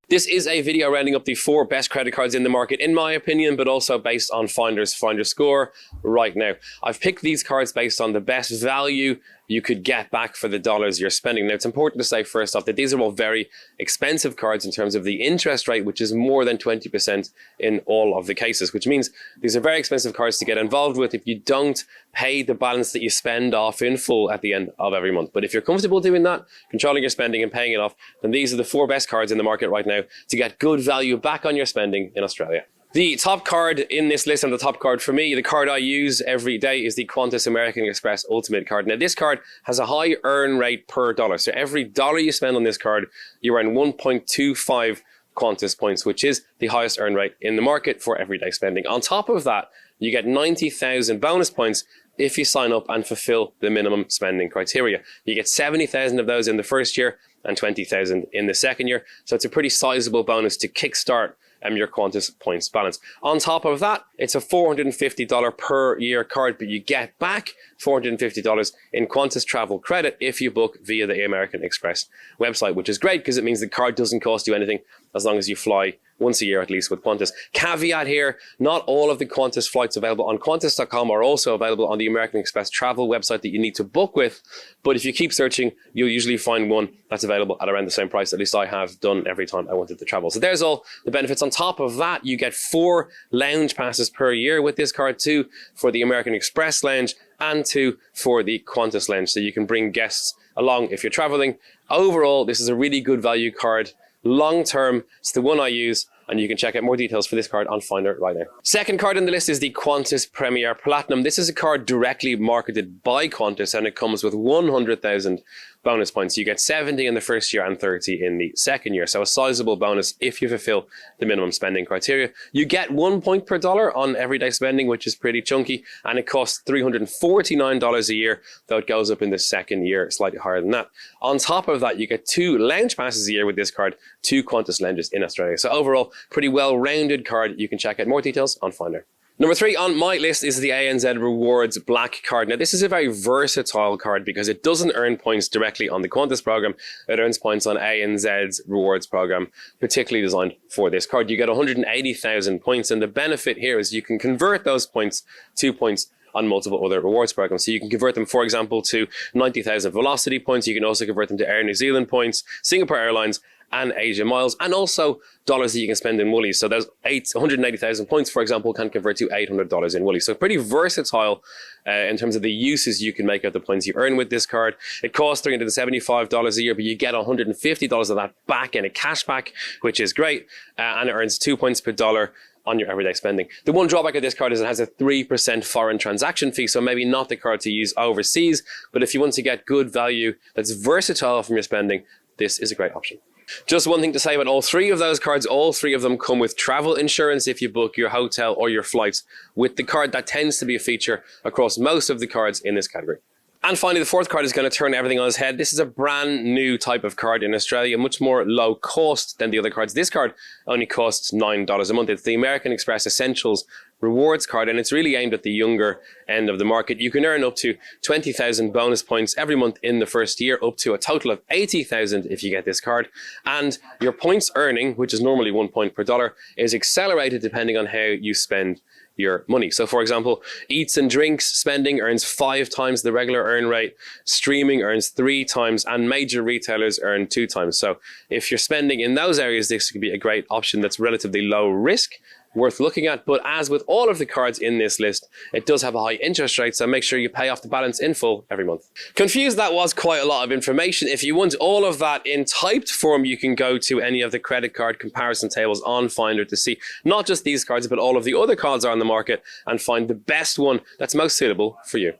This is a video rounding up the 4 best credit cards in the market, in my opinion, but also based on Finder's Finder score right now. I've picked these cards based on the best value you could get back for the dollars you're spending. Now, it's important to say first off that these are all very expensive cards in terms of the interest rate, which is more than 20% in all of the cases, which means these are very expensive cards to get involved with if you don't pay the balance that you spend off in full at the end of every month. But if you're comfortable doing that, controlling your spending and paying it off, then these are the 4 best cards in the market right now to get good value back on your spending in Australia. The top card in this list, and the top card for me, the card I use every day, is the Qantas American Express Ultimate card. Now, this card has a high earn rate per dollar. So every dollar you spend on this card, you earn 1.25 Qantas points, which is the highest earn rate in the market for everyday spending. On top of that, you get 90,000 bonus points if you sign up and fulfill the minimum spending criteria. You get 70,000 of those in the first year and 20,000 in the second year. So it's a pretty sizable bonus to kickstart your Qantas points balance. On top of that, it's a $450 per year card, but you get back $450 in Qantas travel credit if you book via the American Express website, which is great because it means the card doesn't cost you anything as long as you fly once a year at least with Qantas. Caveat here, not all of the Qantas flights available on Qantas.com are also available on the American Express travel website that you need to book with, but if you keep searching, you'll usually find one that's available at around the same price. At least I have done every time I wanted to travel. So there's all the benefits. On top of that, you get 4 lounge passes per year with this card, 2 for the American Express lounge and 2 for the Qantas lounge, so you can bring guests along if you're traveling. Overall, this is a really good value card. Long term, it's the one I use, and you can check out more details for this card on Finder right now. Second card on the list is the Qantas Premier Platinum. This is a card directly marketed by Qantas, and it comes with 100,000 bonus points. You get 70 in the first year and 30 in the second year. So a sizable bonus if you fulfill the minimum spending criteria. You get 1 point per dollar on everyday spending, which is pretty chunky, and it costs $349 a year, though it goes up in the second year, slightly higher than that. On top of that, you get 2 lounge passes a year with this card, 2 Qantas lounges in Australia. So overall, pretty well-rounded card. You can check out more details on Finder. Number 3 on my list is the ANZ Rewards Black card. Now, this is a very versatile card because it doesn't earn points directly on the Qantas program. It earns points on ANZ's rewards program, particularly designed for this card. You get 180,000 points, and the benefit here is you can convert those points to points on multiple other rewards programs. So you can convert them, for example, to 90,000 Velocity points. You can also convert them to Air New Zealand points, Singapore Airlines, and Asia Miles, and also dollars that you can spend in Woolies. So there's 180,000 points, for example, can convert to $800 in Woolies. So pretty versatile in terms of the uses you can make out the points you earn with this card. It costs $375 a year, but you get $150 of that back in a cashback, which is great, and it earns 2 points per dollar on your everyday spending. The one drawback of this card is it has a 3% foreign transaction fee, so maybe not the card to use overseas, but if you want to get good value that's versatile from your spending, this is a great option. Just one thing to say about all 3 of those cards, all 3 of them come with travel insurance if you book your hotel or your flights with the card. That tends to be a feature across most of the cards in this category. And finally, the 4th card is going to turn everything on its head. This is a brand new type of card in Australia, much more low cost than the other cards. This card only costs $9 a month. It's the American Express Essentials Rewards card, and it's really aimed at the younger end of the market. You can earn up to 20,000 bonus points every month in the first year, up to a total of 80,000 if you get this card. And your points earning, which is normally 1 point per dollar, is accelerated depending on how you spend your money. So for example, eats and drinks spending earns 5 times the regular earn rate, streaming earns 3 times, and major retailers earn 2 times. So if you're spending in those areas, this could be a great option that's relatively low risk, worth looking at. But as with all of the cards in this list, it does have a high interest rate, so make sure you pay off the balance in full every month. Confused that was quite a lot of information. If you want all of that in typed form, you can go to any of the credit card comparison tables on Finder to see not just these cards, but all of the other cards are on the market and find the best one that's most suitable for you.